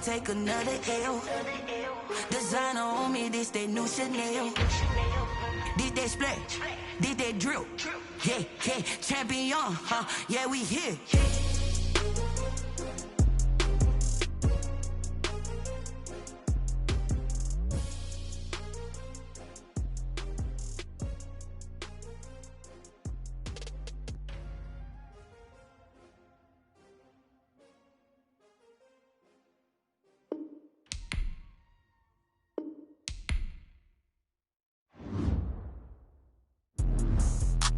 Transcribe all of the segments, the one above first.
take another L. Designer on me, this that new Chanel. This that splash, this that drip. Yeah, yeah, champion, huh? Yeah, we here.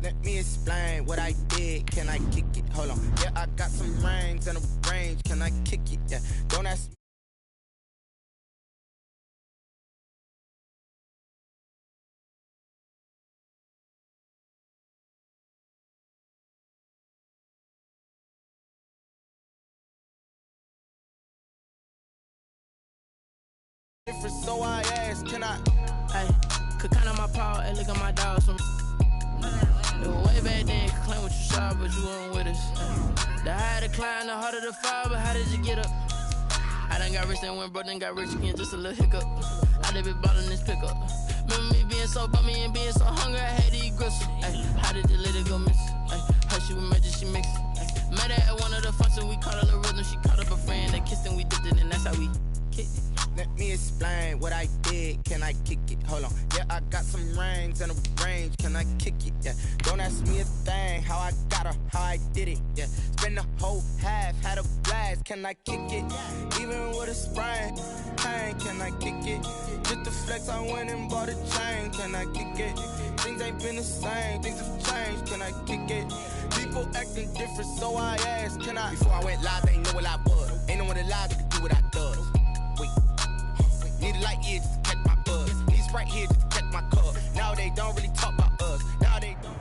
Let me explain what I did. Can I kick it? Hold on. Yeah, I got some rings and a range. Can I kick it? Yeah, don't ask me. Different, so I asked, can I? Hey, could count on my power, hey, look at my dogs from. It was way back then, could claim what you saw, but you weren't with us. The higher the climb, the harder the fall, but how did you get up? I done got rich and went broke, then got rich again, just a little hiccup. I done been ballin' this pickup. Remember me being so bummy and being so hungry, I had to eat gristle. Ay, how did the lady go miss? Ay, her she was magic, she mixed. Met her at one of the functions, we caught her little rhythm, she caught up a friend, they kissed and we dipped it, and that's how we kicked it. Let me explain what I did. Can I kick it? Hold on. Yeah, I got some rings and a range. Can I kick it? Yeah. Don't ask me a thing. How I got her, how I did it. Yeah. Spend the whole half, had a blast. Can I kick it? Even with a sprain. Pain, can I kick it? Just the flex, I went and bought a chain. Can I kick it? Things ain't been the same. Things have changed. Can I kick it? People acting different, so I asked, can I? Before I went live, they ain't know what I was. Ain't no one alive that could do what I does. Wait. Need a light here just to catch my buzz. Need Sprite here just to catch my cup. Now they don't really talk about us. Now they don't.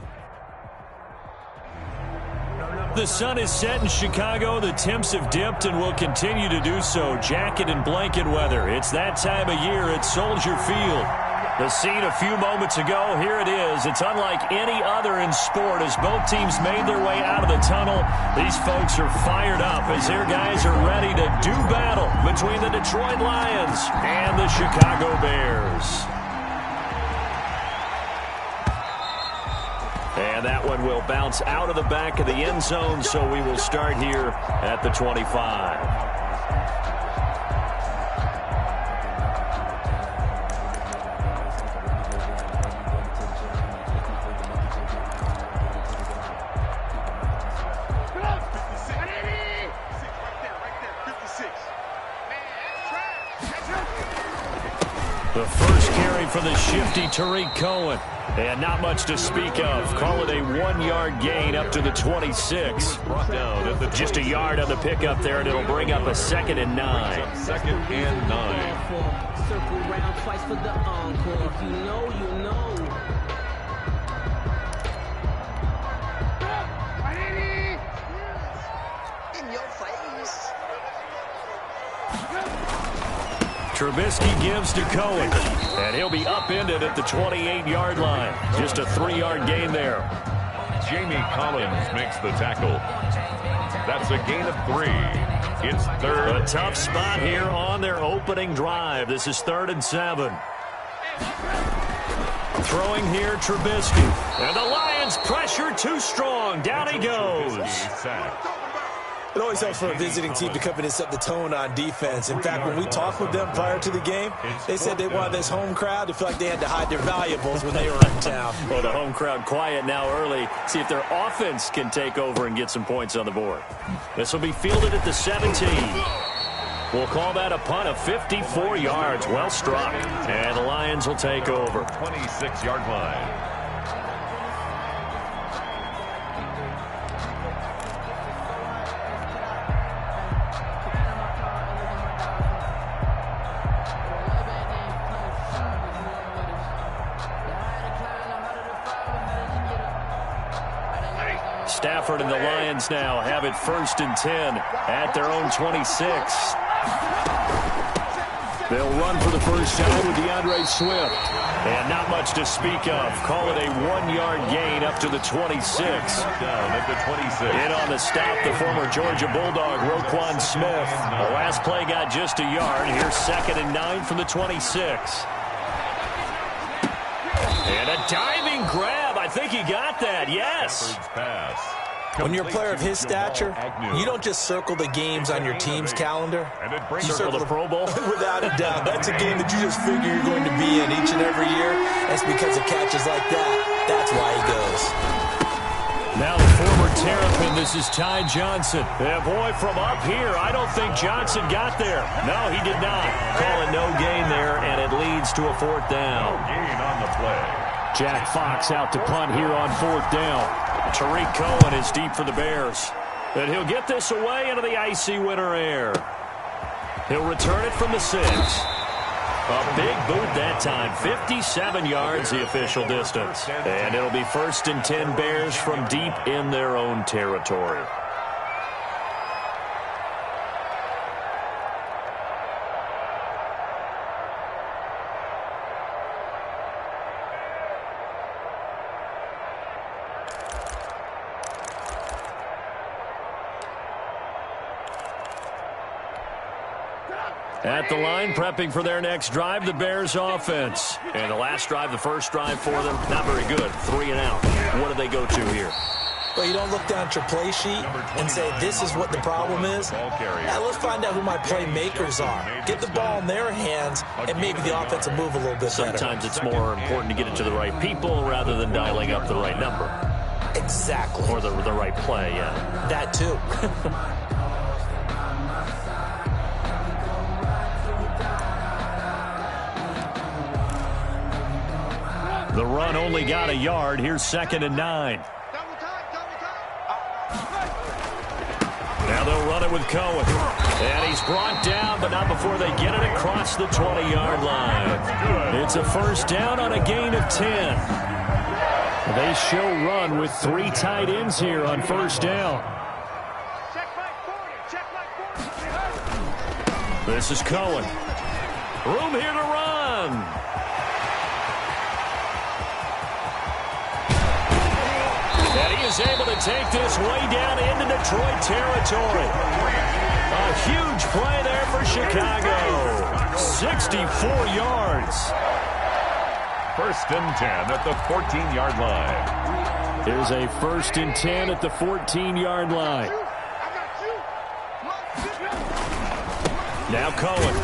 The sun is set in Chicago. The temps have dipped and will continue to do so. Jacket and blanket weather. It's that time of year at Soldier Field. The scene a few moments ago, here it is. It's unlike any other in sport as both teams made their way out of the tunnel. These folks are fired up as their guys are ready to do battle between the Detroit Lions and the Chicago Bears. And that one will bounce out of the back of the end zone, so we will start here at the 25. The first carry for the shifty Tariq Cohen. And not much to speak of. Call it a 1-yard gain up to the 26. Just a yard on the pickup there, and it'll bring up a 2nd and 9. 2nd and 9. Circle round twice for the encore. If you know, you know. In your face. Trubisky gives to Cohen, and he'll be upended at the 28-yard line. Just a 3-yard gain there. Jamie Collins makes the tackle. That's a gain of 3. It's 3rd. A tough spot here on their opening drive. This is 3rd and 7. Throwing here, Trubisky. And the Lions pressure too strong. Down he goes. It always helps for a visiting team to come in and set the tone on defense. In fact, when we talked with them prior to the game, they said they wanted this home crowd to feel like they had to hide their valuables when they were in town. Well, the home crowd quiet now early. See if their offense can take over and get some points on the board. This will be fielded at the 17. We'll call that a punt of 54 yards. Well struck. And the Lions will take over. 26-yard line. Stafford and the Lions now have it 1st and 10 at their own 26. They'll run for the first time with DeAndre Swift. And not much to speak of. Call it a 1-yard gain up to the 26. Down at the 26. In on the stop, the former Georgia Bulldog, Roquan Smith. The last play got just a yard. Here's 2nd and 9 from the 26. And a diving grab. I think he got that. Yes. Pass. When you're a player of his stature, you don't just circle the games on your team's calendar. You circle the Pro Bowl? Without a doubt. That's a game that you just figure you're going to be in each and every year. That's because of catches like that. That's why he goes. Now the former Terrapin, this is Ty Johnson. Yeah, boy, from up here, I don't think Johnson got there. No, he did not. Calling no gain there, and it leads to a 4th down. No gain on the play. Jack Fox out to punt here on 4th down. Tariq Cohen is deep for the Bears. And he'll get this away into the icy winter air. He'll return it from the 6. A big boot that time. 57 yards the official distance. And it'll be 1st and 10 Bears from deep in their own territory. At the line, prepping for their next drive, the Bears offense. And the last drive, the first drive for them, not very good. 3 and out. What do they go to here? Well, you don't look down at your play sheet and say, this is what the problem is. Now, let's find out who my playmakers are. Get the ball in their hands, and maybe the offense will move a little bit better. Sometimes it's more important to get it to the right people rather than dialing up the right number. Exactly. Or the right play, yeah. That, too. The run only got a yard. Here's 2nd and 9. Now they'll run it with Cohen. And he's brought down, but not before they get it across the 20-yard line. It's a 1st down on a gain of 10. They show run with 3 tight ends here on 1st down. This is Cohen. Room here to run. And he is able to take this way down into Detroit territory. A huge play there for Chicago. 64 yards. 1st and 10 at the 14-yard line. Here's a 1st and 10 at the 14-yard line. Now Cohen.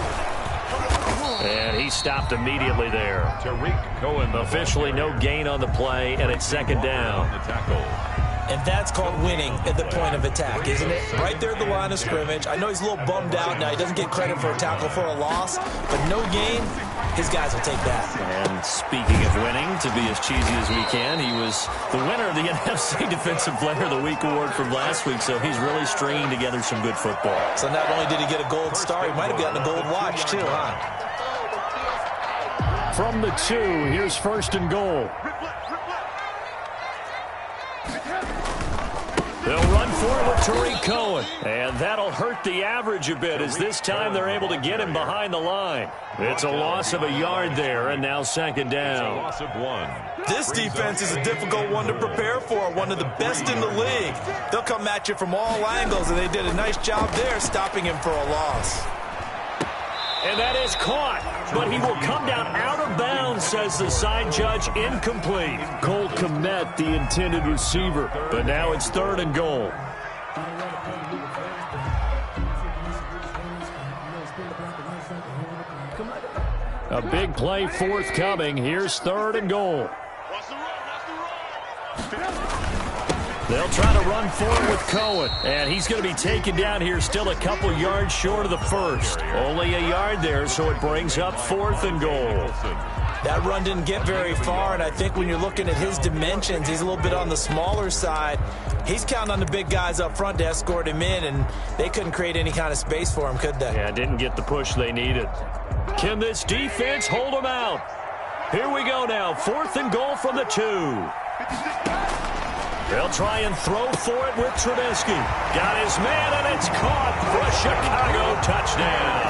And he stopped immediately there. Tariq Cohen. Officially no gain on the play, and it's 2nd down. The tackle. And that's called winning at the point of attack, isn't it? Right there at the line of scrimmage. I know he's a little bummed out now. He doesn't get credit for a tackle for a loss, but no gain, his guys will take that. And speaking of winning, to be as cheesy as we can, he was the winner of the NFC Defensive Player of the Week award from last week, so he's really stringing together some good football. So not only did he get a gold star, he might have gotten a gold watch too, huh? From the 2, here's 1st and goal. They'll run forward with Tariq Cohen. And that'll hurt the average a bit as this time they're able to get him behind the line. It's a loss of a yard there, and now 2nd down. Loss of 1. This defense is a difficult one to prepare for, one of the best in the league. They'll come at you from all angles, and they did a nice job there stopping him for a loss. And that is caught, but he will come down out of bounds, says the side judge. Incomplete. Cole Kmet, the intended receiver, but now it's 3rd and goal. A big play forthcoming. Here's 3rd and goal. They'll try to run forward with Cohen, and he's going to be taken down here still a couple yards short of the 1st. Only a yard there, so it brings up 4th and goal. That run didn't get very far, and I think when you're looking at his dimensions, he's a little bit on the smaller side. He's counting on the big guys up front to escort him in, and they couldn't create any kind of space for him, could they? Yeah, didn't get the push they needed. Can this defense hold him out? Here we go now, 4th and goal from the 2. They'll try and throw for it with Trubisky. Got his man, and it's caught for a Chicago touchdown.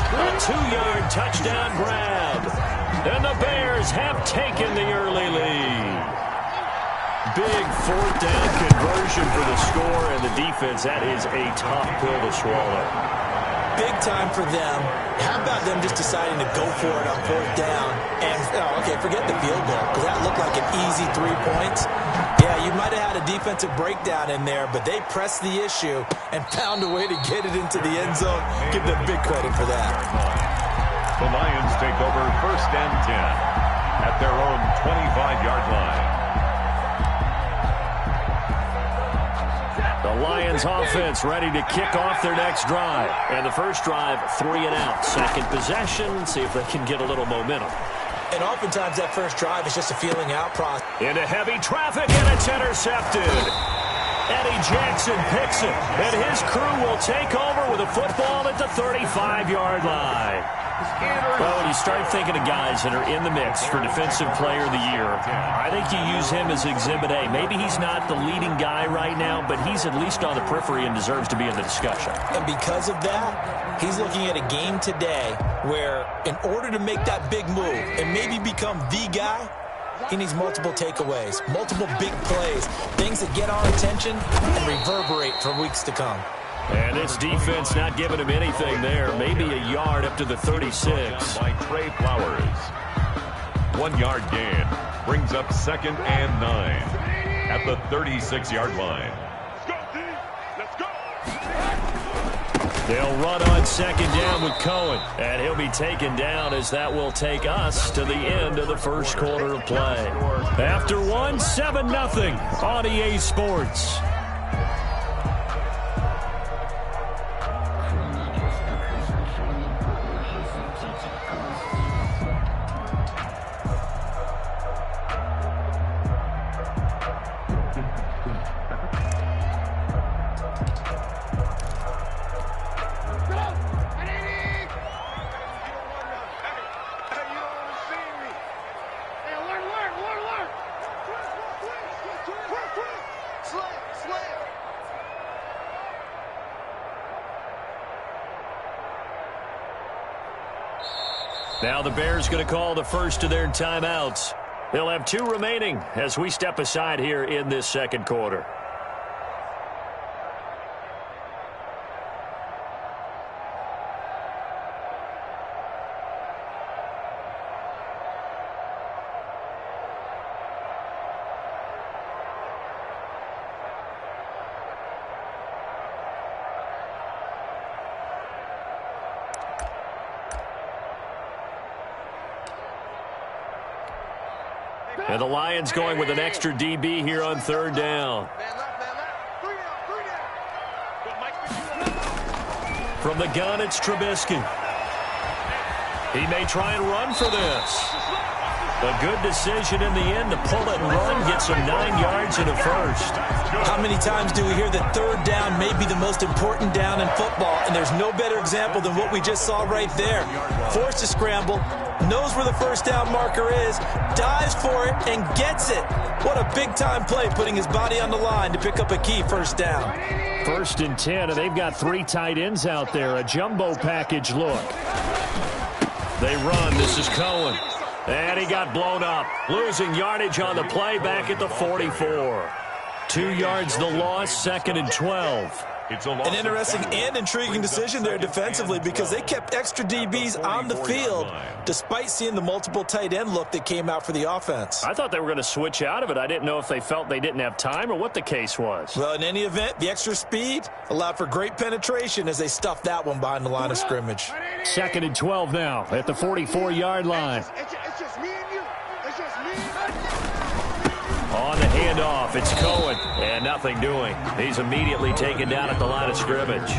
A 2-yard touchdown grab. And the Bears have taken the early lead. Big 4th down conversion for the score, and the defense, that is a tough pill to swallow. Big time for them. How about them just deciding to go for it on 4th down? And, forget the field goal, because that looked like an easy 3 points. Yeah, you might have had a defensive breakdown in there, but they pressed the issue and found a way to get it into the end zone. Give them big credit for that. The Lions take over 1st and 10 at their own 25-yard line. The Lions offense ready to kick off their next drive. And the first drive, 3 and out. Second possession, see if they can get a little momentum. And oftentimes that first drive is just a feeling out process. Into heavy traffic, and it's intercepted. Eddie Jackson picks it, and his crew will take over with a football at the 35-yard line. Well, when you start thinking of guys that are in the mix for Defensive Player of the Year, I think you use him as Exhibit A. Maybe he's not the leading guy right now, but he's at least on the periphery and deserves to be in the discussion. And because of that, he's looking at a game today where in order to make that big move and maybe become the guy, he needs multiple takeaways, multiple big plays, things that get our attention and reverberate for weeks to come. And this defense not giving him anything there. Maybe a yard up to the 36. By Trey Flowers. 1-yard gain brings up 2nd and 9 at the 36-yard line. Let's go. They'll run on 2nd down with Cohen. And he'll be taken down as that will take us to the end of the first quarter of play. After 1, 7-0 on EA Sports. Now the Bears going to call the first of their timeouts. They'll have 2 remaining as we step aside here in this second quarter. And the Lions going with an extra DB here on 3rd down. From the gun, it's Trubisky. He may try and run for this. A good decision in the end to pull it and run, get some 9 yards and a first. How many times do we hear that 3rd down may be the most important down in football, and there's no better example than what we just saw right there. Forced to scramble, knows where the 1st down marker is, dives for it, and gets it. What a big-time play, putting his body on the line to pick up a key 1st down. 1st and 10, and they've got 3 tight ends out there. A jumbo package look. They run. This is Cohen. And he got blown up. Losing yardage on the play back at the 44. 2 yards the loss, 2nd and 12. An interesting and intriguing decision there defensively because they kept extra DBs on the field despite seeing the multiple tight end look that came out for the offense. I thought they were going to switch out of it. I didn't know if they felt they didn't have time or what the case was. Well, in any event, the extra speed allowed for great penetration as they stuffed that one behind the line of scrimmage. 2nd and 12 now at the 44-yard line. It's just me and you. It's just me and you. On the handoff, it's Cohen, and nothing doing. He's immediately taken down at the line of scrimmage.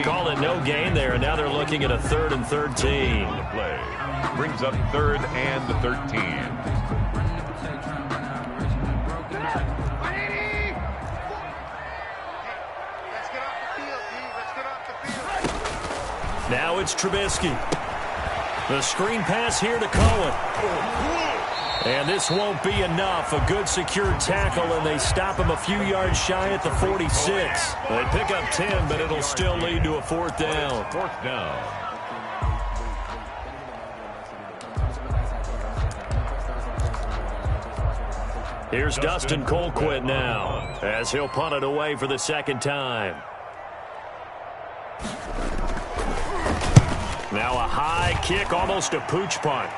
Call it no gain there, and now they're looking at a 3rd and 13. The play brings up 3rd and 13. Now it's Trubisky. The screen pass here to Cohen. And this won't be enough. A good secure tackle, and they stop him a few yards shy at the 46. They pick up 10, but it'll still lead to a 4th down. 4th down. Here's Dustin Colquitt now as he'll punt it away for the second time. Now a high kick, almost a pooch punt.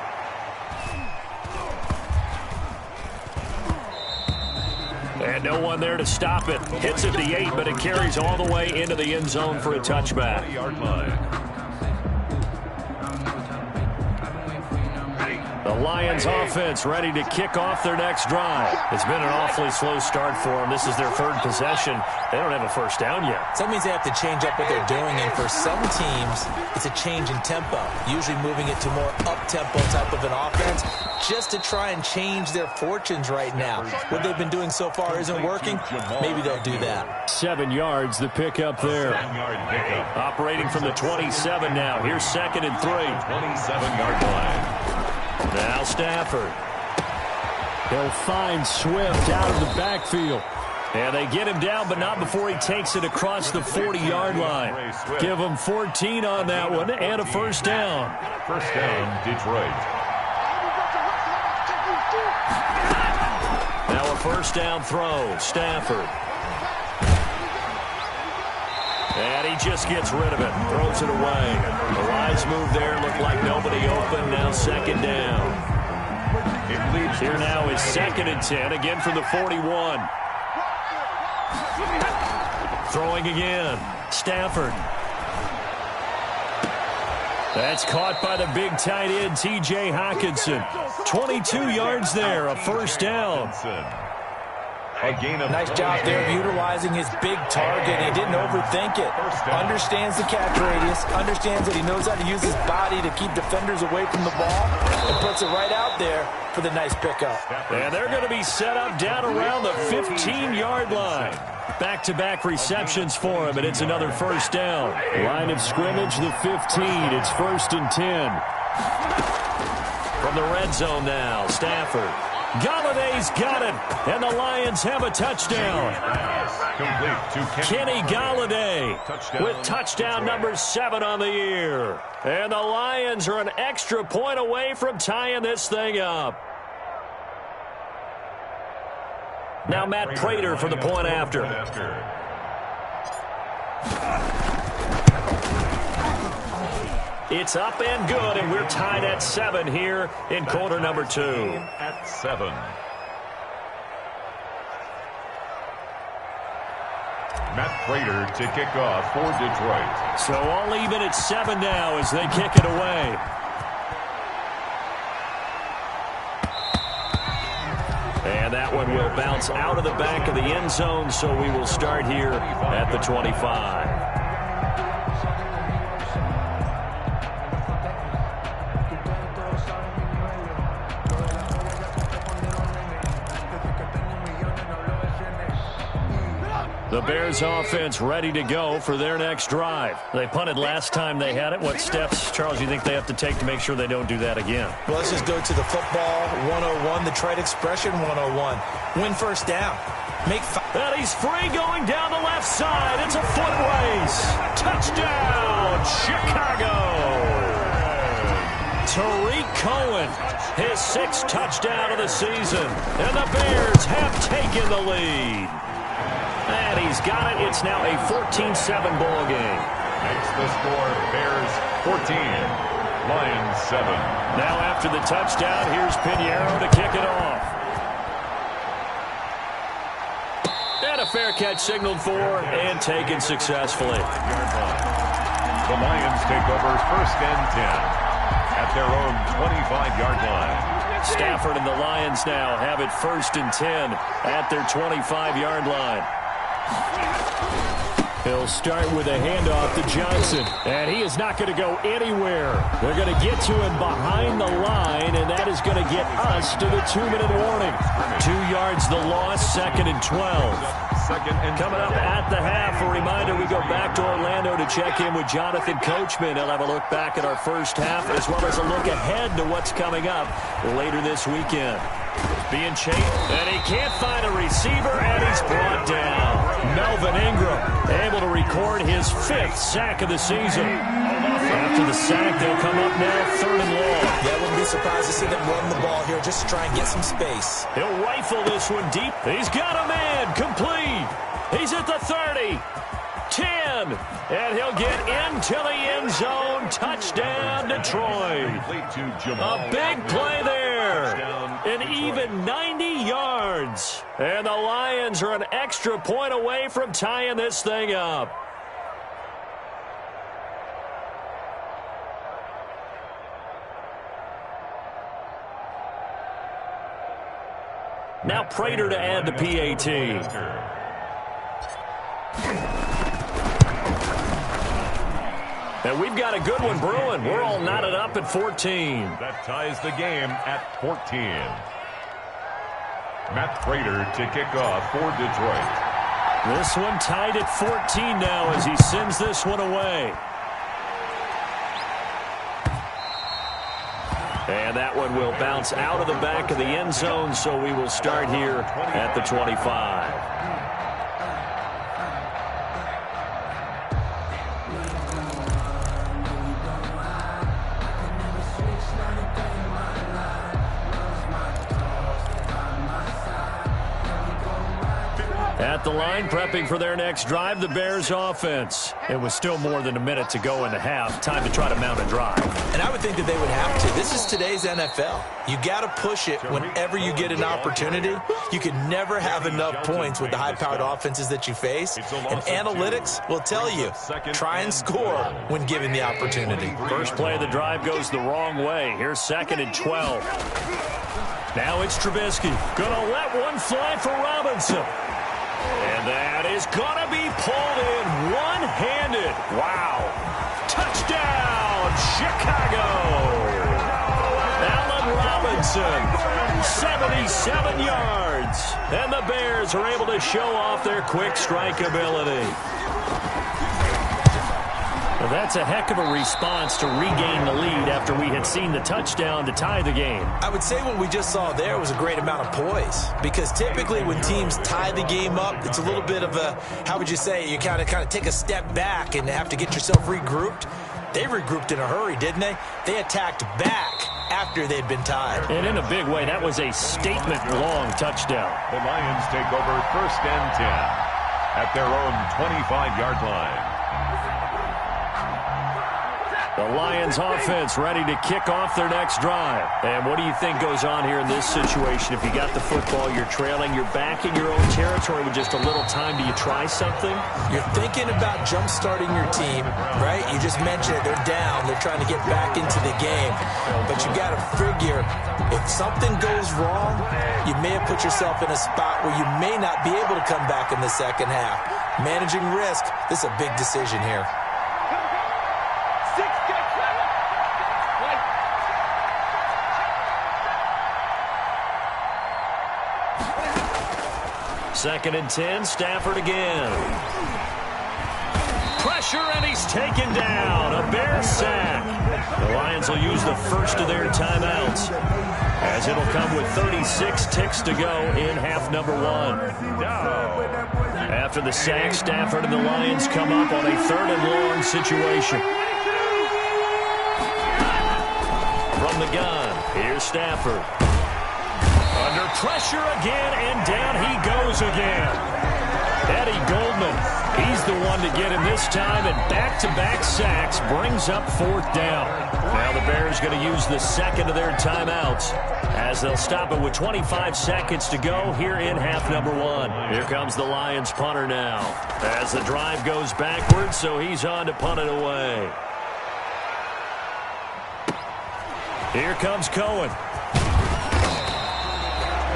And no one there to stop it. Hits at the 8, but it carries all the way into the end zone for a touchback. The Lions offense ready to kick off their next drive. It's been an awfully slow start for them. This is their third possession. They don't have a first down yet. So that means they have to change up what they're doing, and for some teams, it's a change in tempo, usually moving it to more up-tempo type of an offense just to try and change their fortunes right now. What they've been doing so far isn't working. Maybe they'll do that. 7 yards, the pickup there. Operating from the 27 now. Here's 2nd and 3. 27-yard line. Now Stafford. He'll find Swift out of the backfield. And they get him down, but not before he takes it across the 40-yard line. Give him 14 on that one and a first down. First down, Detroit. Now a first down throw, Stafford. And he just gets rid of it, throws it away. The wise move there, looked like nobody open, now second down. Here now is 2nd and 10, again from the 41. Throwing again, Stafford. That's caught by the big tight end, T.J. Hockenson. 22 yards there, a first down. Nice job there of utilizing his big target. He didn't overthink it. Understands the catch radius. Understands that he knows how to use his body to keep defenders away from the ball. And puts it right out there for the nice pickup. And they're going to be set up down around the 15-yard line. Back-to-back receptions for him, and it's another first down. Line of scrimmage, the 15. It's 1st and 10. From the red zone now, Stafford. Galladay's got it, and the Lions have a touchdown. Kenny Galladay with touchdown number 7 on the year. And the Lions are an extra point away from tying this thing up. Now Matt Prater for the point after. It's up and good, and we're tied at 7 here in quarter number 2. At 7. Matt Prater to kick off for Detroit. So all even at 7 now as they kick it away. And that one will bounce out of the back of the end zone, so we will start here at the 25. The Bears offense ready to go for their next drive. They punted last time they had it. What steps, Charles, you think they have to take to make sure they don't do that again? Well, let's just go to the football 101, the trade expression 101. Win first down. And he's free going down the left side. It's a foot race. Touchdown, Chicago. Tariq Cohen, his 6th touchdown of the season. And the Bears have taken the lead. And he's got it. It's now a 14-7 ball game. Makes the score Bears 14, Lions 7. Now after the touchdown, here's Pinheiro to kick it off. And a fair catch signaled for and taken successfully. The Lions take over 1st and 10 at their own 25-yard line. Stafford and the Lions now have it 1st and 10 at their 25-yard line. He'll start with a handoff to Johnson, and he is not going to go anywhere. They're going to get to him behind the line, and that is going to get us to the 2-minute warning. 2 yards the loss, 2nd and 12. Coming up at the half, a reminder, we go back to Orlando to check in with Jonathan Coachman. He'll have a look back at our first half, as well as a look ahead to what's coming up later this weekend. Being chased, and he can't find a receiver, and he's brought down. Melvin Ingram able to record his 5th sack of the season. After the sack, they'll come up now 3rd and long. Yeah, I wouldn't be surprised to see them run the ball here just to try and get some space. He'll rifle this one deep. He's got a man complete. He's at the 30, 10, and he'll get into the end zone. Touchdown, Detroit. A big play there. An even 90 yards. And the Lions are an extra point away from tying this thing up. Now Prater to add the PAT. And we've got a good one brewing. We're all knotted up at 14. That ties the game at 14. Matt Prater to kick off for Detroit. This one tied at 14 now as he sends this one away. And that one will bounce out of the back of the end zone, so we will start here at the 25. At the line, prepping for their next drive, the Bears offense. It was still more than a minute to go in the half. Time to try to mount a drive. And I would think that they would have to. This is today's NFL. You got to push it whenever you get an opportunity. You can never have enough points with the high-powered offenses that you face. And analytics will tell you, try and score when given the opportunity. First play of the drive goes the wrong way. Here's 2nd and 12. Now it's Trubisky. Gonna let one fly for Robinson. And that is going to be pulled in one-handed. Wow. Touchdown, Chicago. Allen Robinson, 77 yards. And the Bears are able to show off their quick strike ability. Well, that's a heck of a response to regain the lead after we had seen the touchdown to tie the game. I would say what we just saw there was a great amount of poise, because typically when teams tie the game up, it's a little bit of a, how would you say, you kind of take a step back and have to get yourself regrouped. They regrouped in a hurry, didn't they? They attacked back after they'd been tied. And in a big way, that was a statement-long touchdown. The Lions take over 1st and 10 at their own 25-yard line. The Lions offense ready to kick off their next drive. And what do you think goes on here in this situation? If you got the football, you're trailing, you're back in your own territory with just a little time. Do you try something? You're thinking about jump-starting your team, right? You just mentioned it. They're down. They're trying to get back into the game. But you got to figure, if something goes wrong, you may have put yourself in a spot where you may not be able to come back in the second half. Managing risk, this is a big decision here. Second and 10, Stafford again. Pressure, and he's taken down. A Bear sack. The Lions will use the first of their timeouts, as it'll come with 36 ticks to go in half number 1. After the sack, Stafford and the Lions come up on a 3rd and long situation. From the gun, here's Stafford. Under pressure again, and down he goes again. Eddie Goldman, he's the one to get him this time, and back-to-back sacks brings up 4th down. Now the Bears going to use the second of their timeouts, as they'll stop it with 25 seconds to go here in half number 1. Here comes the Lions punter now, as the drive goes backwards, so he's on to punt it away. Here comes Cohen.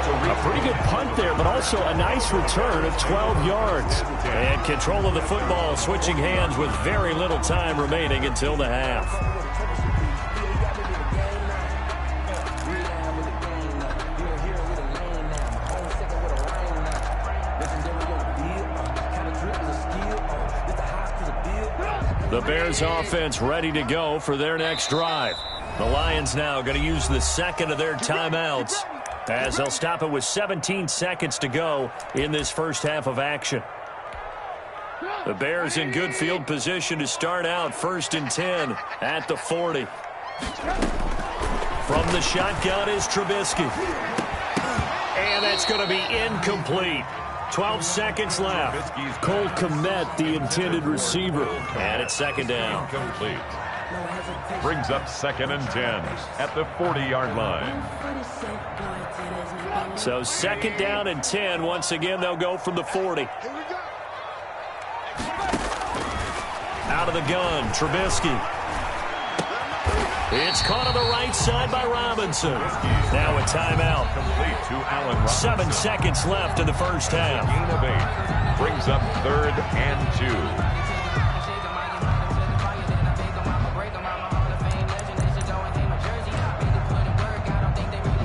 A pretty good punt there, but also a nice return of 12 yards. And control of the football, switching hands with very little time remaining until the half. The Bears offense ready to go for their next drive. The Lions now going to use the second of their timeouts, as they'll stop it with 17 seconds to go in this first half of action. The Bears in good field position to start out 1st and 10 at the 40. From the shotgun is Trubisky. And that's going to be incomplete. 12 seconds left. Cole Kmet, the intended receiver. And it's 2nd down. Incomplete. Brings up 2nd and 10 at the 40-yard line. So 2nd down and 10. Once again, they'll go from the 40. Out of the gun, Trubisky. It's caught on the right side by Robinson. Now a timeout. Complete to Allen Robinson. 7 seconds left in the first half. Gain of 8. Brings up 3rd and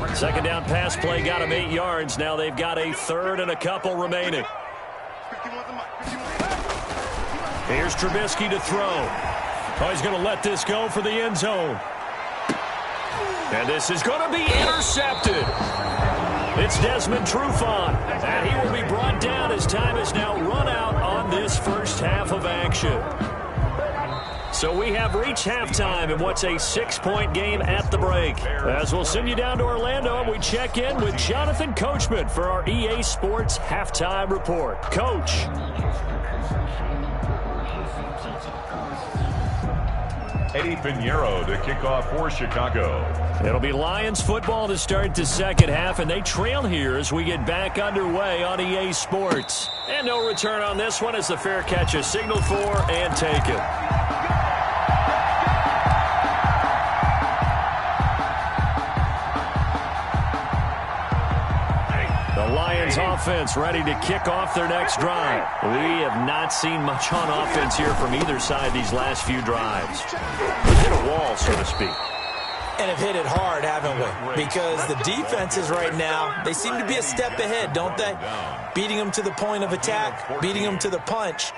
2. Second down pass play got him 8 yards. Now they've got a 3rd and a couple remaining. Here's Trubisky to throw. Oh, he's going to let this go for the end zone. And this is going to be intercepted. It's Desmond Trufant. And he will be brought down as time is now run out on this first half of action. So we have reached halftime in what's a 6-point game at the break. As we'll send you down to Orlando, and we check in with Jonathan Coachman for our EA Sports Halftime Report. Coach. Eddie Pinheiro to kick off for Chicago. It'll be Lions football to start the second half, and they trail here as we get back underway on EA Sports. And no return on this one as the fair catch is signaled for and taken. The Lions offense ready to kick off their next drive. We have not seen much on offense here from either side these last few drives. We've hit a wall, so to speak. And have hit it hard, haven't we? Because the defenses right now, they seem to be a step ahead, don't they? Beating them to the point of attack, beating them to the punch.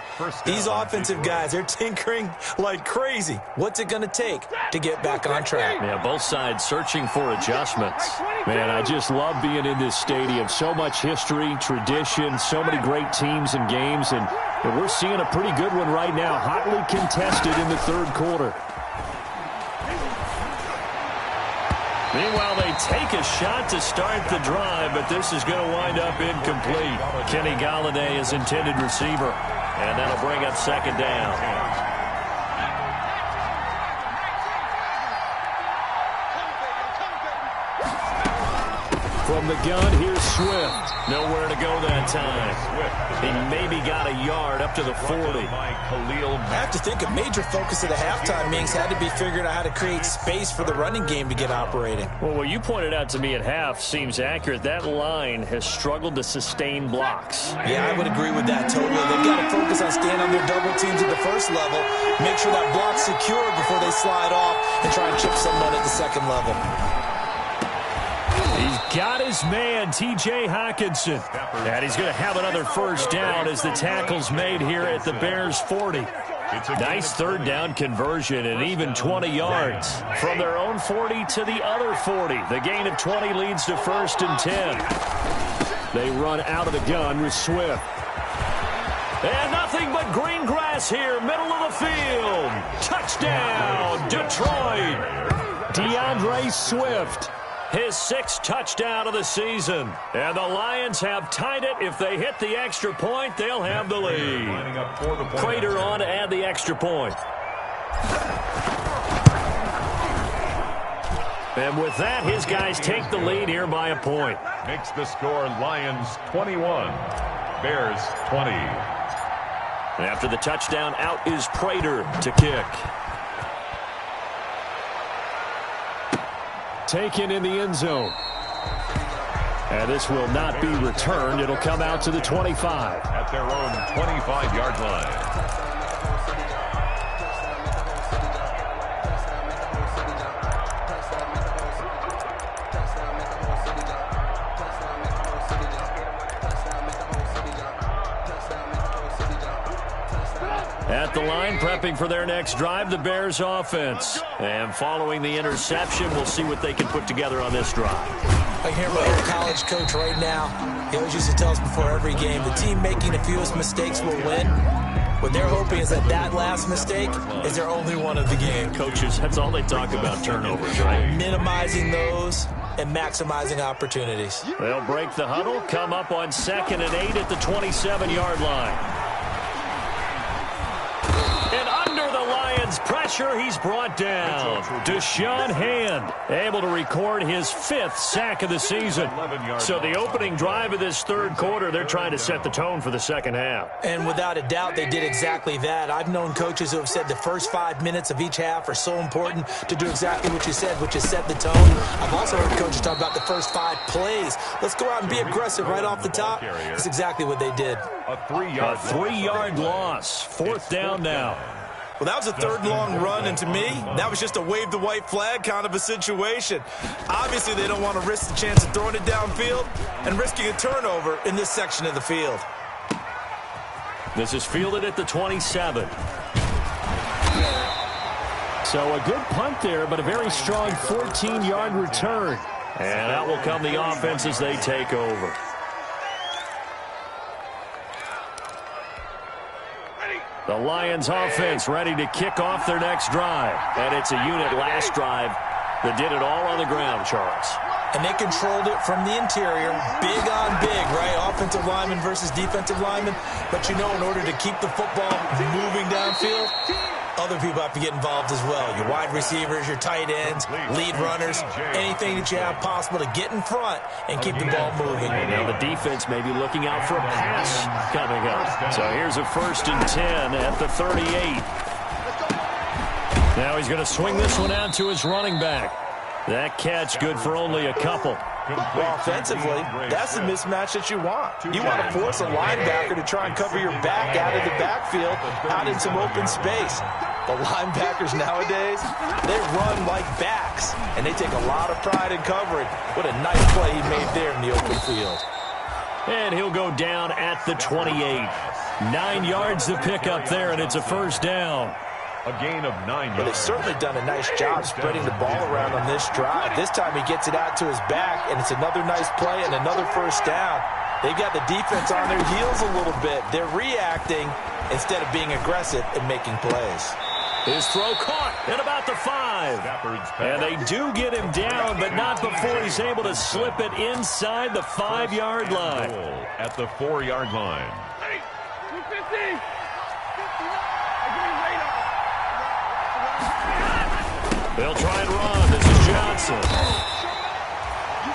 These offensive guys, they're tinkering like crazy. What's it going to take to get back on track? Yeah, both sides searching for adjustments. Man, I just love being in this stadium. So much history, tradition, so many great teams and games, and we're seeing a pretty good one right now, hotly contested in the third quarter. Meanwhile, they take a shot to start the drive, but this is going to wind up incomplete. Kenny Golladay is intended receiver, and that'll bring up 2nd down. From the gun, here's Swift. Nowhere to go that time. He maybe got a yard up to the 40. I have to think a major focus of the halftime meetings had to be figuring out how to create space for the running game to get operating. Well, what you pointed out to me at half seems accurate. That line has struggled to sustain blocks. Yeah, I would agree with that totally. They've got to focus on staying on their double teams at the first level, make sure that block's secure before they slide off and try and chip someone at the second level. He's got his man, T.J. Hawkinson. And he's going to have another first down as the tackle's made here at the Bears' 40. Nice third down conversion and even 20 yards. From their own 40 to the other 40. The gain of 20 leads to 1st and 10. They run out of the gun with Swift. And nothing but green grass here, middle of the field. Touchdown, Detroit. DeAndre Swift. His 6th touchdown of the season. And the Lions have tied it. If they hit the extra point, they'll have the lead. Prater on to add the extra point. And with that, his guys take the lead here by a point. Makes the score Lions 21, Bears 20. And after the touchdown, out is Prater to kick. Taken in the end zone. And this will not be returned. It'll come out to the 25. At their own 25-yard line. At the line, prepping for their next drive, the Bears offense. And following the interception, we'll see what they can put together on this drive. I hear my old college coach right now. He always used to tell us before every game, the team making the fewest mistakes will win. What they're hoping is that last mistake is their only one of the game. Coaches, that's all they talk about, turnovers, right? Minimizing those and maximizing opportunities. They'll break the huddle, come up on 2nd and 8 at the 27-yard line. And under the Lions' pressure, he's brought down. Deshaun Hand able to record his 5th sack of the season. So the opening drive of this third quarter, they're trying to set the tone for the second half. And without a doubt, they did exactly that. I've known coaches who have said the first 5 minutes of each half are so important to do exactly what you said, which is set the tone. I've also heard coaches talk about the first 5 plays. Let's go out and be aggressive right off the top. That's exactly what they did. A 3-yard loss. 4th down now. Well, that was a 3rd and long run, and to me, that was just a wave the white flag kind of a situation. Obviously, they don't want to risk the chance of throwing it downfield and risking a turnover in this section of the field. This is fielded at the 27. So a good punt there, but a very strong 14-yard return. And out will come the offense as they take over. The Lions offense ready to kick off their next drive. And it's a unit last drive that did it all on the ground, Charles. And they controlled it from the interior, big on big, right? Offensive lineman versus defensive lineman. But, you know, in order to keep the football moving downfield, other people have to get involved as well. Your wide receivers, your tight ends, lead runners, anything that you have possible to get in front and keep the ball moving. Now the defense may be looking out for a pass coming up. So here's a 1st and 10 at the 38. Now he's going to swing this one out to his running back. That catch good for only a couple. Well, offensively, that's the mismatch that you want. You want to force a linebacker to try and cover your back out of the backfield, out in some open space. The linebackers nowadays, they run like backs, and they take a lot of pride in covering. What a nice play he made there in the open field. And he'll go down at the 28. 9 yards to pick up there, and it's a 1st down. A gain of 9 yards. Well, they've certainly done a nice job spreading the ball around on this drive. This time he gets it out to his back, and it's another nice play and another 1st down. They've got the defense on their heels a little bit. They're reacting instead of being aggressive and making plays. His throw caught at about the 5. And they do get him down, but not before he's able to slip it inside the 5-yard line. At the 4-yard line. Hey, 250. They'll try and run. This is Johnson.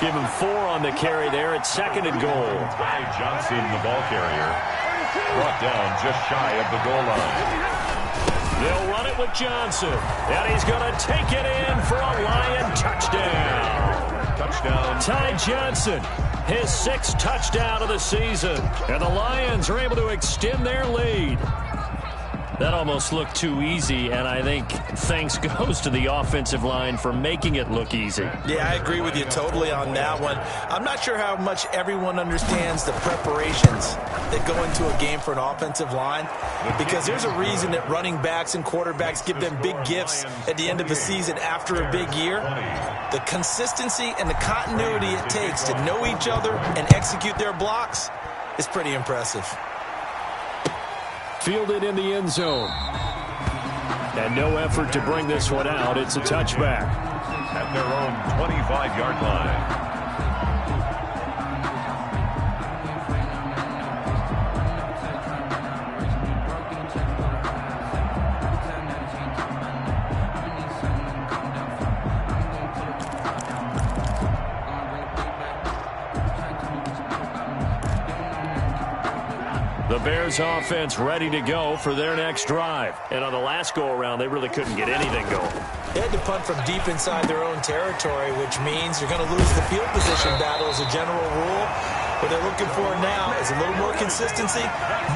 Give him 4 on the carry there at 2nd and goal. Johnson, the ball carrier, brought down just shy of the goal line. They'll run it with Johnson. And he's going to take it in for a Lion touchdown. Touchdown. Ty Johnson, his 6th touchdown of the season. And the Lions are able to extend their lead. That almost looked too easy, and I think thanks goes to the offensive line for making it look easy. Yeah, I agree with you totally on that one. I'm not sure how much everyone understands the preparations that go into a game for an offensive line, because there's a reason that running backs and quarterbacks give them big gifts at the end of the season after a big year. The consistency and the continuity it takes to know each other and execute their blocks is pretty impressive. Fielded in the end zone. And no effort to bring this one out. It's a touchback. At their own 25-yard line. The Bears offense ready to go for their next drive. And on the last go-around, they really couldn't get anything going. They had to punt from deep inside their own territory, which means you're going to lose the field position battle as a general rule. What they're looking for now is a little more consistency,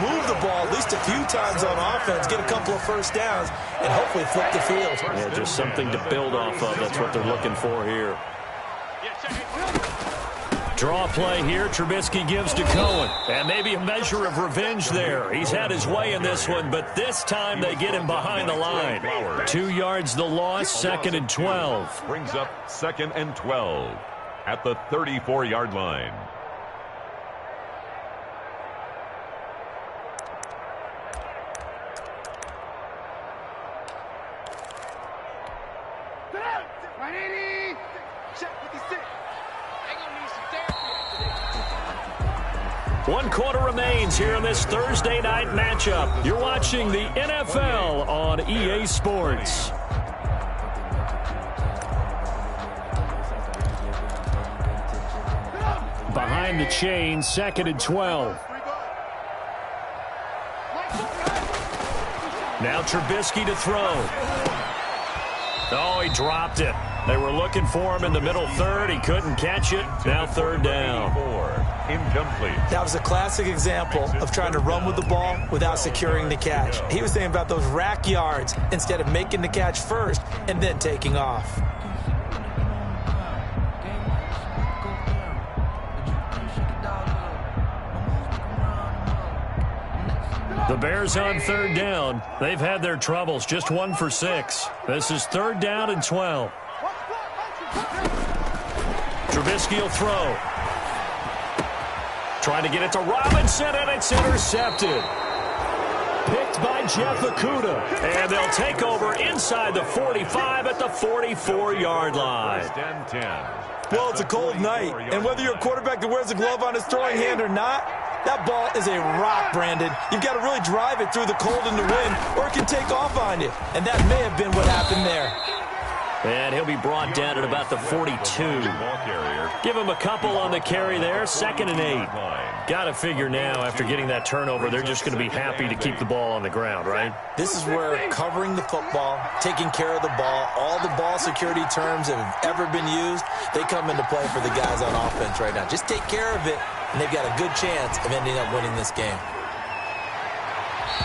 move the ball at least a few times on offense, get a couple of 1st downs, and hopefully flip the field. Yeah, just something to build off of. That's what they're looking for here. Draw play here. Trubisky gives to Cohen. And maybe a measure of revenge there. He's had his way in this one, but this time they get him behind the line. 2 yards the loss, 2nd and 12. Brings up 2nd and 12 at the 34-yard line. 180. Check 56. They gonna need some therapy after this. 1 quarter remains here in this Thursday night matchup. You're watching the NFL on EA Sports. Behind the chain, 2nd and 12. Now Trubisky to throw. Oh, he dropped it. They were looking for him in the middle third. He couldn't catch it. Now 3rd down. Incomplete. That was a classic example of trying to run with the ball without securing the catch. He was thinking about those rack yards instead of making the catch first and then taking off. The Bears on 3rd down. They've had their troubles. Just 1 for 6. This is 3rd down and 12. Trubisky will throw. Trying to get it to Robinson, and it's intercepted. Picked by Jeff Okudah. And they'll take over inside the 45 at the 44-yard line. Well, it's a cold night, and whether you're a quarterback that wears a glove on his throwing hand or not, that ball is a rock, Brandon. You've got to really drive it through the cold and the wind, or it can take off on you. And that may have been what happened there. And he'll be brought down at about the 42. Give him a couple on the carry there. 2nd and 8. Got to figure now, after getting that turnover, they're just going to be happy to keep the ball on the ground, right? This is where covering the football, taking care of the ball, all the ball security terms that have ever been used, they come into play for the guys on offense right now. Just take care of it, and they've got a good chance of ending up winning this game.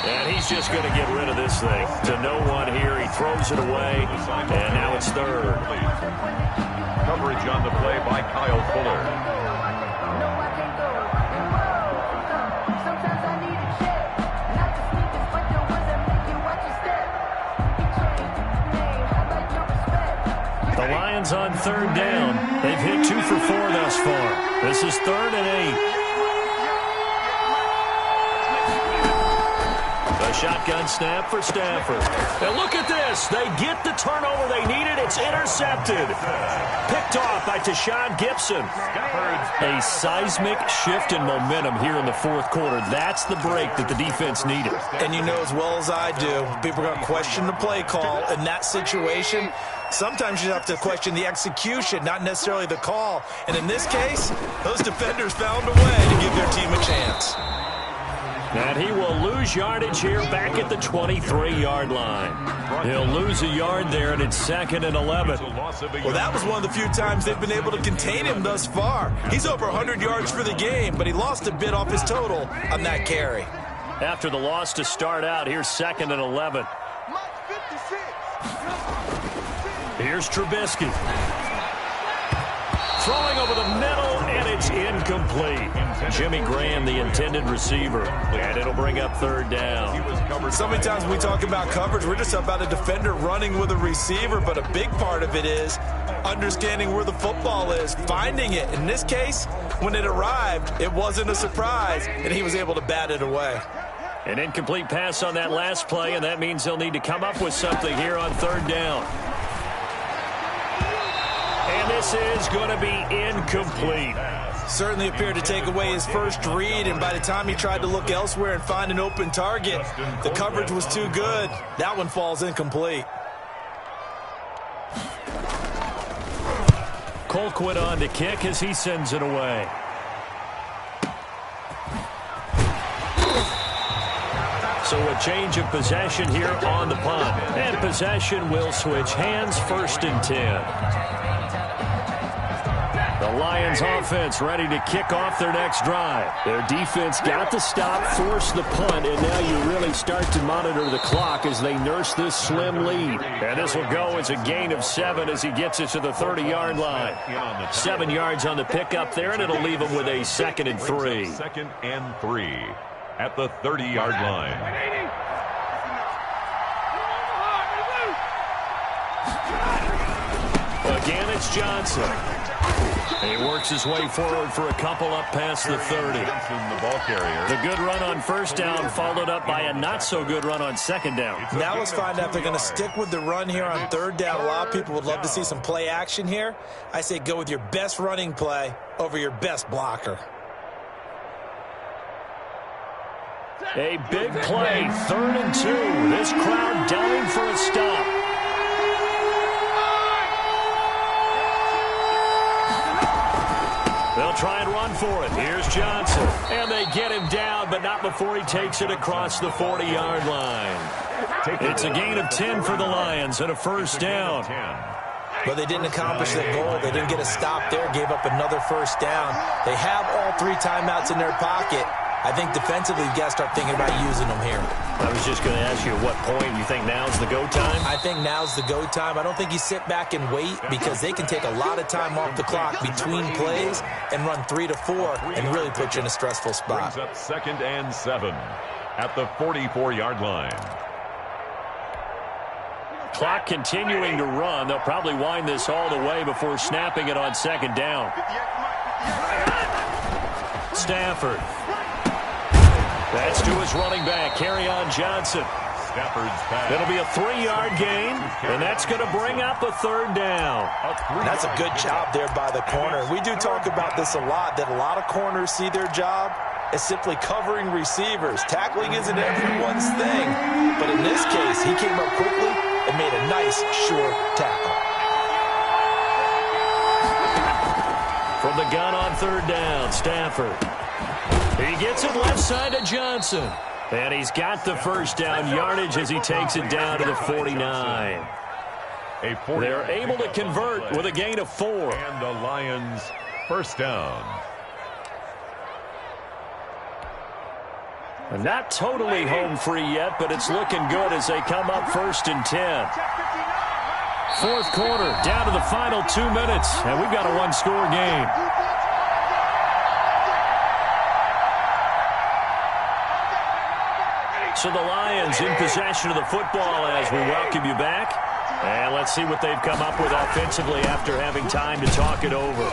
And he's just going to get rid of this thing. To no one here. He throws it away, and now it's 3rd. Coverage on the play by Kyle Fuller. The Lions on 3rd down. They've hit 2 for 4 thus far. This is 3rd and 8. A shotgun snap for Stafford. And look at this. They get the turnover they needed. It's intercepted. Picked off by Tashawn Gibson. A seismic shift in momentum here in the 4th quarter. That's the break that the defense needed. And you know as well as I do, people are going to question the play call in that situation. Sometimes you have to question the execution, not necessarily the call. And in this case, those defenders found a way to give their team a chance. And he will lose yardage here back at the 23-yard line. He'll lose a yard there, and it's 2nd and 11. Well, that was one of the few times they've been able to contain him thus far. He's over 100 yards for the game, but he lost a bit off his total on that carry. After the loss to start out, here's 2nd and 11. Here's Trubisky. Throwing over the middle, and it's incomplete. Jimmy Graham, the intended receiver, and it'll bring up 3rd down. So many times when we talk about coverage, we're just about a defender running with a receiver, but a big part of it is understanding where the football is, finding it. In this case, when it arrived, it wasn't a surprise, and he was able to bat it away. An incomplete pass on that last play, and that means they'll need to come up with something here on 3rd down. And this is going to be incomplete. Certainly appeared to take away his first read, and by the time he tried to look elsewhere and find an open target, the coverage was too good. That one falls incomplete. Colquitt on to kick as he sends it away. So a change of possession here on the punt. And possession will switch hands, 1st and 10. The Lions offense ready to kick off their next drive. Their defense got the stop, forced the punt, and now you really start to monitor the clock as they nurse this slim lead. And this will go as a gain of 7 as he gets it to the 30-yard line. 7 yards on the pickup there, and it'll leave him with a 2nd and 3. 2nd and 3 at the 30-yard line. Again, it's Johnson. He works his way forward for a couple up past the 30. The ball carrier. The good run on first down followed up by a not-so-good run on second down. Now let's find out if they're going to stick with the run here on third down. A lot of people would love to see some play action here. I say go with your best running play over your best blocker. A big play, 3rd and 2. This crowd dying for a stop. They'll try and run for it. Here's Johnson. And they get him down, but not before he takes it across the 40-yard line. It's a gain of 10 for the Lions and a first down. But they didn't accomplish their goal. They didn't get a stop there, gave up another first down. They have all 3 timeouts in their pocket. I think defensively, you got to start thinking about using them here. I was just going to ask you at what point you think now's the go time? I think now's the go time. I don't think you sit back and wait because they can take a lot of time off the clock between plays and run 3 to 4 and really put you in a stressful spot. Brings up 2nd and 7 at the 44-yard line. Clock continuing to run. They'll probably wind this all the way before snapping it on second down. Stafford. That's to his running back, Kerryon Johnson. Stafford's pass. It'll be a 3-yard gain, and that's going to bring up a 3rd down. That's a good job there by the corner. We do talk about this a lot, that a lot of corners see their job as simply covering receivers. Tackling isn't everyone's thing, but in this case, he came up quickly and made a nice, sure tackle. From the gun on 3rd down, Stafford. He gets it left side to Johnson. And he's got the first down yardage as he takes it down to the 49. They're able to convert with a gain of 4. And the Lions first down. Not totally home free yet, but it's looking good as they come up 1st and 10. 4th quarter, down to the final 2 minutes, and we've got a 1-score game. So the Lions in possession of the football as we welcome you back. And let's see what they've come up with offensively after having time to talk it over.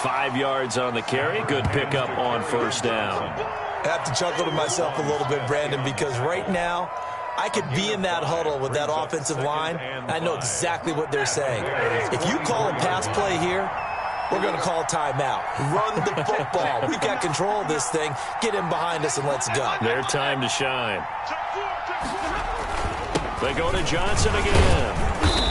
5 yards on the carry. Good pickup on first down. I have to chuckle to myself a little bit, Brandon, because right now I could be in that huddle with that offensive line. I know exactly what they're saying. If you call a pass play here, we're going to call a timeout. Run the football. We've got control of this thing. Get in behind us and let's go. Their time to shine. They go to Johnson again.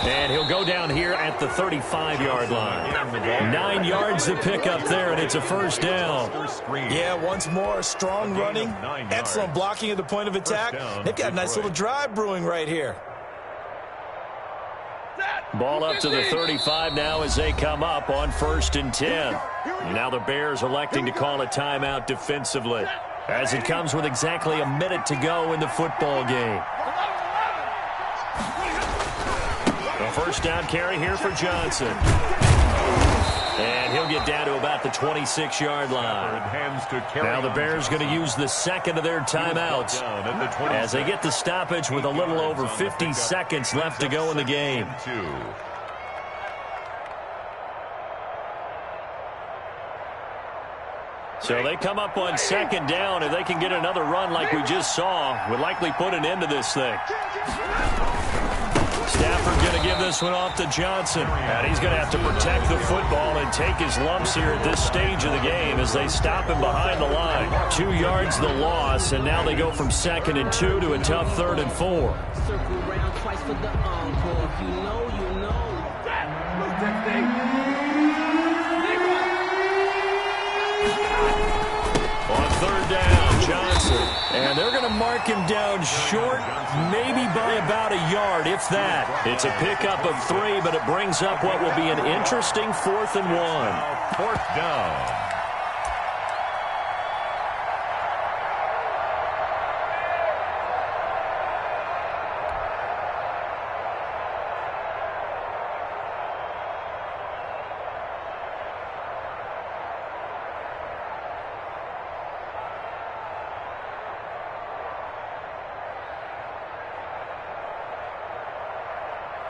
And he'll go down here at the 35-yard line. 9 yards to pick up there, and it's a first down. Yeah, once more, strong running. Excellent blocking at the point of attack. They've got a nice little drive brewing right here. Ball up to the 35 now as they come up on 1st and 10. Now the Bears electing to call a timeout defensively as it comes with exactly a minute to go in the football game. A first down carry here for Johnson. And he'll get down to about the 26-yard line. Now the Bears going to use the second of their timeouts as they get the stoppage with a little over 50 seconds left to go in the game. So they come up on 2nd down. If they can get another run like we just saw, would likely put an end to this thing. Stafford going to give this one off to Johnson. And he's going to have to protect the football and take his lumps here at this stage of the game as they stop him behind the line. 2 yards the loss, and now they go from 2nd and 2 to a tough 3rd and 4. Circle around twice for the encore. If you know, you know. On 3rd down, Johnson. And they're going to mark him down short, maybe by about a yard, if that. It's a pickup of 3, but it brings up what will be an interesting 4th and 1. 4th down.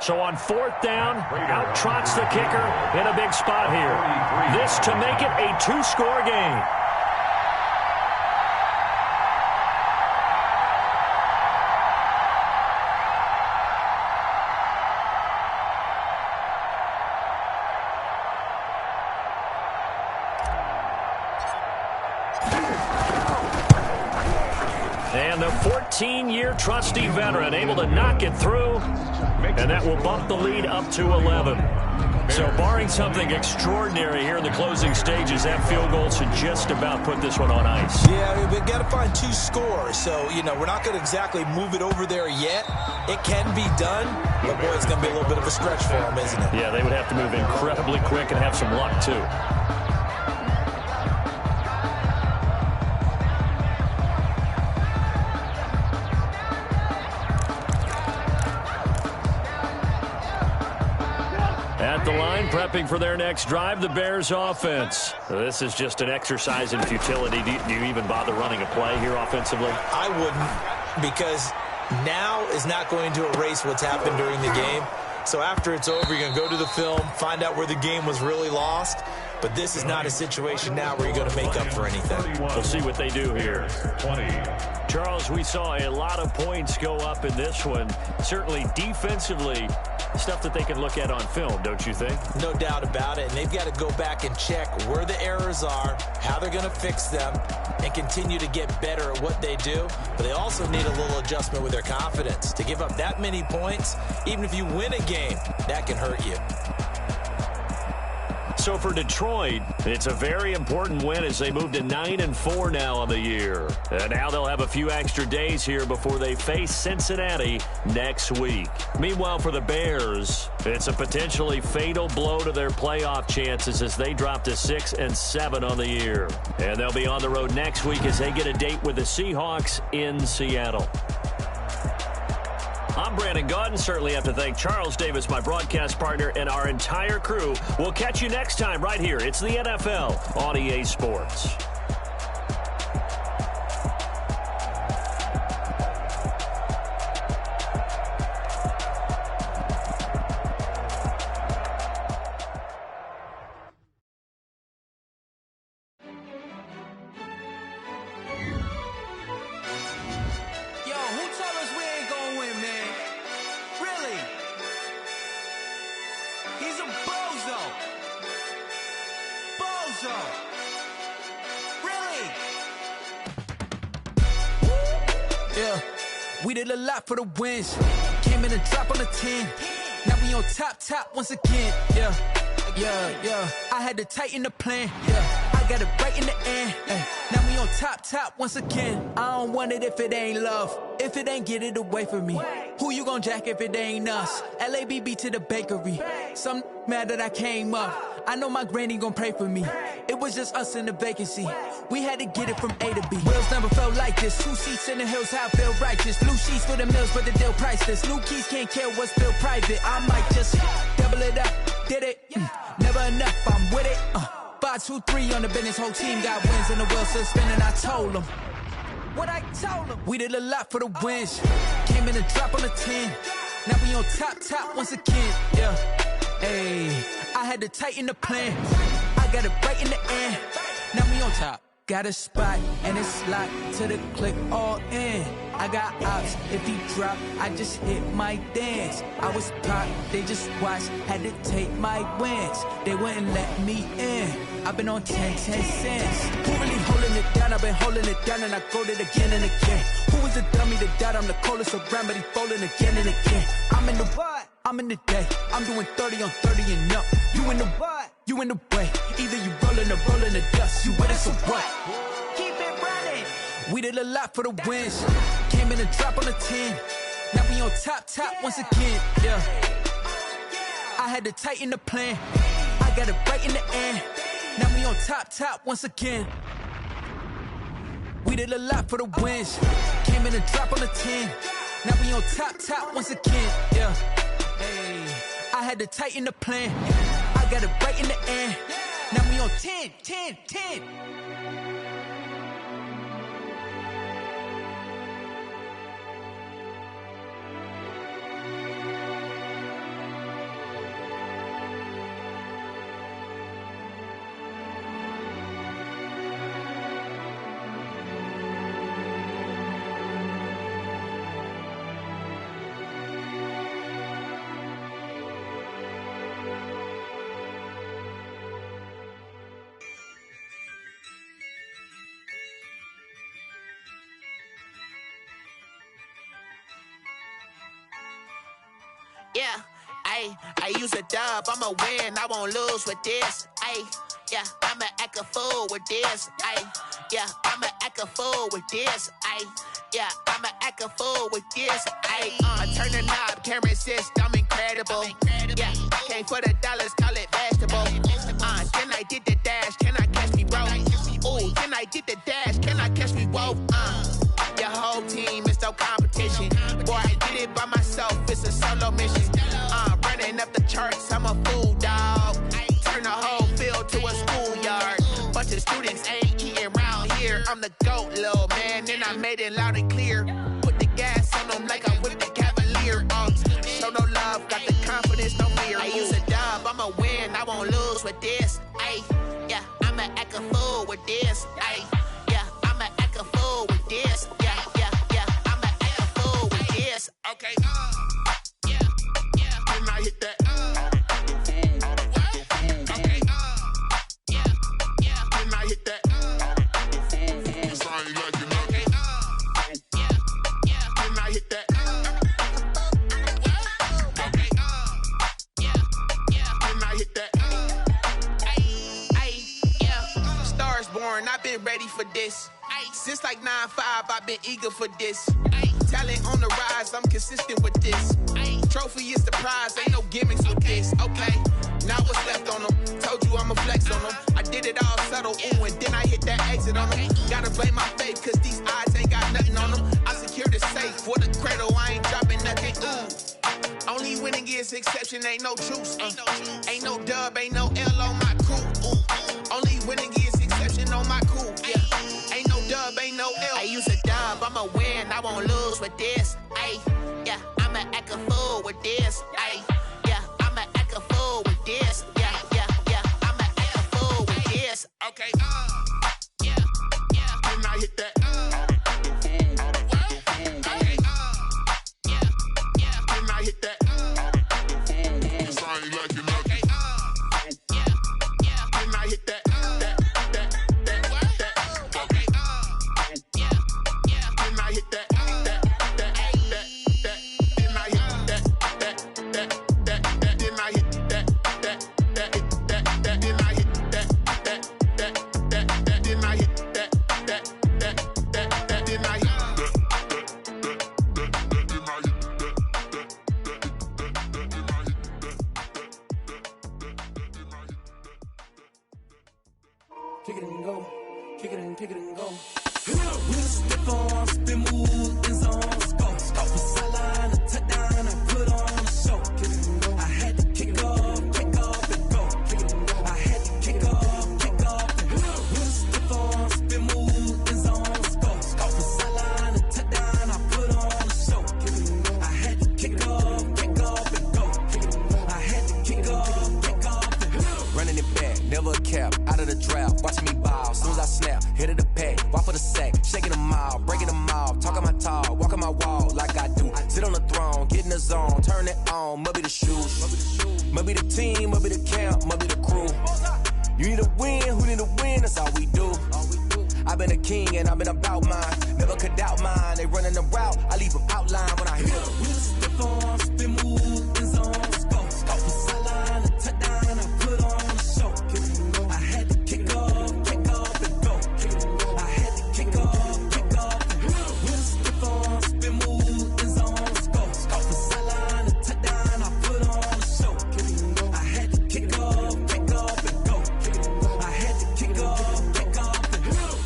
So on 4th down, out trots the kicker in a big spot here. This to make it a 2-score game. And the 14-year trusty veteran able to knock it through, and that will bump the lead up to 11. So barring something extraordinary here in the closing stages, that field goal should just about put this one on ice. Yeah, we've got to find 2 scores. So, we're not going to exactly move it over there yet. It can be done, but, boy, it's going to be a little bit of a stretch for them, isn't it? Yeah, they would have to move incredibly quick and have some luck, too. At the line, prepping for their next drive, the Bears offense. This is just an exercise in futility. Do you even bother running a play here offensively? I wouldn't, because now is not going to erase what's happened during the game. So after it's over, you're going to go to the film, find out where the game was really lost. But this is not a situation now where you're going to make up for anything. We'll see what they do here. 20. Charles, we saw a lot of points go up in this one. Certainly defensively, stuff that they can look at on film, don't you think? No doubt about it. And they've got to go back and check where the errors are, how they're going to fix them, and continue to get better at what they do. But they also need a little adjustment with their confidence. To give up that many points, even if you win a game, that can hurt you. So for Detroit, it's a very important win as they move to 9-4 now on the year. And now they'll have a few extra days here before they face Cincinnati next week. Meanwhile, for the Bears, it's a potentially fatal blow to their playoff chances as they drop to 6-7 on the year. And they'll be on the road next week as they get a date with the Seahawks in Seattle. I'm Brandon Gaudin. Certainly have to thank Charles Davis, my broadcast partner, and our entire crew. We'll catch you next time right here. It's the NFL on EA Sports. We did a lot for the wins. Came in and drop on the 10. Now we on top once again. Yeah. I had to tighten the plan. Yeah. I got it right in the end. Now we on top once again. I don't want it if it ain't love. If it ain't, get it away from me. Who you gon' jack if it ain't us? LABB to the bakery. Some mad that I came up. I know my granny gon' pray for me. It was just us in the vacancy. We had to get it from A to B. Wheels never felt like this. 2 seats in the hills, how I feel righteous. Blue sheets for the mills, but the deal priceless. New keys can't care what's still private. I might just double it up. Did it? Never enough, I'm with it. 5, 2, 3 on the business. Whole team got wins and the wheels still spinning. I told them what I told them. We did a lot for the wins. Came in and drop on the 10. Now we on top once again. Yeah. Hey, I had to tighten the plan. I got it right in the end. Now we on top. Got a spot and it's locked to the click all in. I got ops, if he drop, I just hit my dance. I was pop, they just watched, had to take my wins. They wouldn't let me in. I've been on 10 cents. Who really holding it down? I've been holding it down and I go it again and again. Who was the dummy that died? I'm the coldest around, but he folding again and again. I'm in the what? I'm in the day. I'm doing 30 on 30 and up. You in the what? You in the way. Either you rolling or rolling the dust. You with us or what? Keep it running. We did a lot for the wins. Came in and drop on the 10. Now we on top once again. Yeah. I had to tighten the plan. I got it right in the end. Now we on top once again. We did a lot for the wins. Came in and drop on the 10. Now we on top once again. Yeah. Hey, I had to tighten the plan. I got it right in the end. Now we on 10. yeah. I use a dub, I'ma win, I won't lose with this. Yeah, I'ma act a fool with this. Yeah, I'ma act a fool with this. Yeah, I'ma act a fool with this. Turn the knob, camera assist, I'm incredible. Yeah, came for the dollars, call it vegetable. Then I did the dash, can I catch me, bro? Ooh, then I did the dash, can I catch me, whoa? Your whole team is no competition. Boy, I did it by myself, it's a solo mission. Running up the charts, I'm a fool, dog. Turn the whole field to a schoolyard. Bunch of students ain't eating round here. I'm the GOAT, little man, and I made it loud and clear. Put the gas on them like I'm with the Cavalier. Show no love, got the confidence, no fear. I use a dub, I'ma win, I won't lose with this. Yeah, I'ma act a fool with this. Yeah, I'ma act a fool with this. Yeah, I'ma act a fool with this. Okay, yeah, can I hit that? Okay, yeah, can I hit that? Cause I ain't like it. Okay, yeah, can I hit that? Okay, yeah, can I hit that? Yeah, Stars born, I've been ready for this. Since like 9-5, I've been eager for this. Talent on the rise, I'm consistent with this. Trophy is the prize, ain't no gimmicks with this. Okay, now what's left on them? Told you I'ma flex on them. I did it all subtle, ooh, and then I hit that exit on them. Gotta blame my faith, cause these odds ain't got nothing on them. I secure the safe for the cradle, I ain't dropping nothing, ooh. Only winning is exception, ain't no truce. Ain't no dub, ain't no L on my crew. Only winning is exception on my crew, yeah. Ain't no dub, ain't no L. I use a dub, I'ma win, I won't lose with this. Yeah, I'ma act a fool with this. Yeah, I'ma act a fool with this. Yeah, I'ma act a fool with this. Okay, yeah, can I hit that? Okay, yeah, can I hit that? Cause I ain't like it. Okay, yeah, can I hit that? Okay, yeah, can I hit that? Kick it and go, kick it and go. With a stiff arm, spin move, in zone, scope. Off the sideline, a touchdown, I put on a show. Kick it and go. I had to kick off and go. Kick it and go. I had to kick off and go. With a stiff arm, spin move, in zone, scope. Off the sideline, a touchdown, I put on a show. Kick it and go. I had to kick off and go. Kick it and go. I had to kick off and go. Running it back, never a cap, out of the drought. Watching me ball, soon as I snap, hit of the pack, walk for the sack, shaking them out, breaking them out, talking my talk, walking my wall like I do. Sit on the throne, get in the zone, turn it on, maybe the shoes, maybe the team, maybe the camp, maybe the crew. You need a win, who need a win, that's all we do. I've been a king and I've been about mine, never could doubt mine. They running the route, I leave them outline when I hit them. With a stiff arm, spin move, in zone, scope. Off the sideline, a touchdown, I put on a show. I had to kick off and go. I had to kick off and go. With a stiff arm, spin move, in zone, scope. Off the sideline, a touchdown, I put on a show. I had to kick off and go. I had to kick off and go.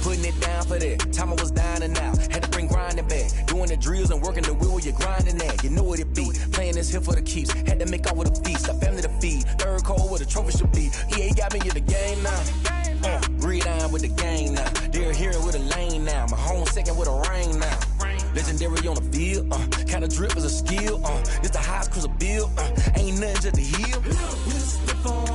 Putting it down for that, time I was down and out. Had to bring grinding back, doing the drills and working the wheel where you're grinding at. You know what it be, playing this here for the keeps. Had to make off with a feast, a family to feed. Third cold where the trophy should be. EA got me in the game now. Breathe down with the game now. They're here with a lane now. My home second with a rain now. Legendary on the field, kinda drip is a skill. This the highest cruiser bill, ain't nothing just to heal. With a stiff arm,